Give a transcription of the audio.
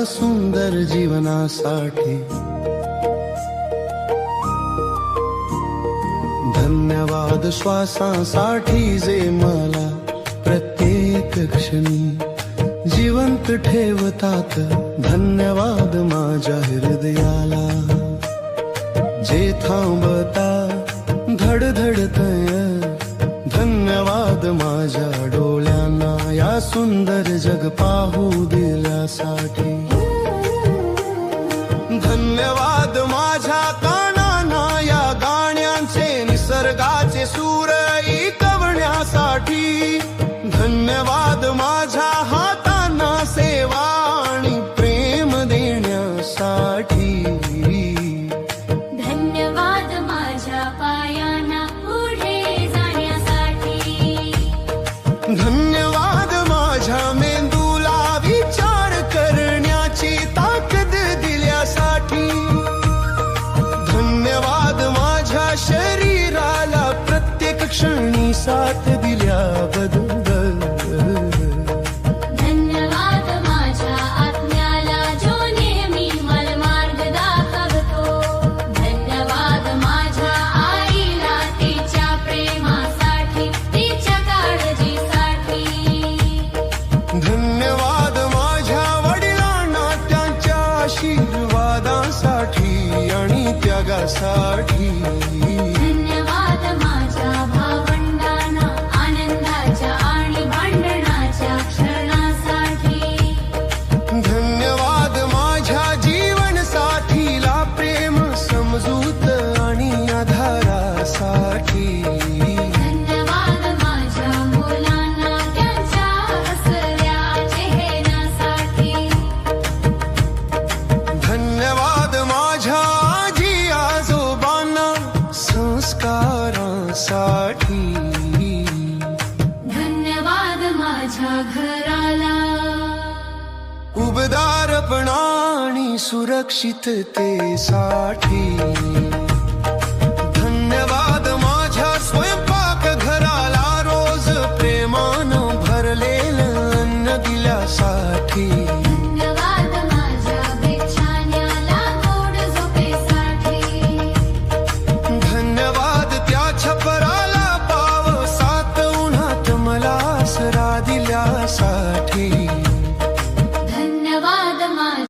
सुंदर जीवनासाठी। धन्यवाद श्वासांसाठी जे मला प्रत्येक क्षणी जिवंत ठेवतात। धन्यवाद माझ्या हृदयाला जे थांबता धडधडतय। धन्यवाद माझ्या डोळ्यांना या सुंदर जग पाहू दिल्यासाठी। धन्यवाद माझ्या कानांना या गाण्यांचे निसर्गाचे सूर ऐकवण्यासाठी। धन्यवाद माझ्या हातांना सेवा आणि प्रेम देण्यासाठी। धन्यवाद माझ्या पायांना पुढे जाण्यासाठी। धन्यवाद माझ्या मेंदूला विचार करण्याची ताकद दिल्यासाठी। धन्यवाद माझ्या शरीराला प्रत्येक क्षणी साथ दिल्याबद्दल। धन्यवाद माझ्या आत्म्याला जो नेहमी मला मार्ग दाखवतो। धन्यवाद माझ्या आईला तिच्या प्रेमासाठी तिच्या काळजीसाठी। धन्यवाद माझ्या वडिलांना त्यांच्या आशीर्वादासाठी आणि त्यागासाठी। धन्यवाद माझ्या भावंडांना आनंदाच्या आणि भांडणाच्या क्षणासाठी। धन्यवाद माझ्या जीवन साथीला प्रेम समजूत आणि आधारासाठी। धन्यवाद माझ्या मुलांना त्यांच्या हसऱ्या चेहऱ्यासाठी। धन्यवाद माझ्या आजी आजोबांना संस्कारांसाठी। धन्यवाद माझ्या घराला उबदारपणा आणि सुरक्षिततेसाठी।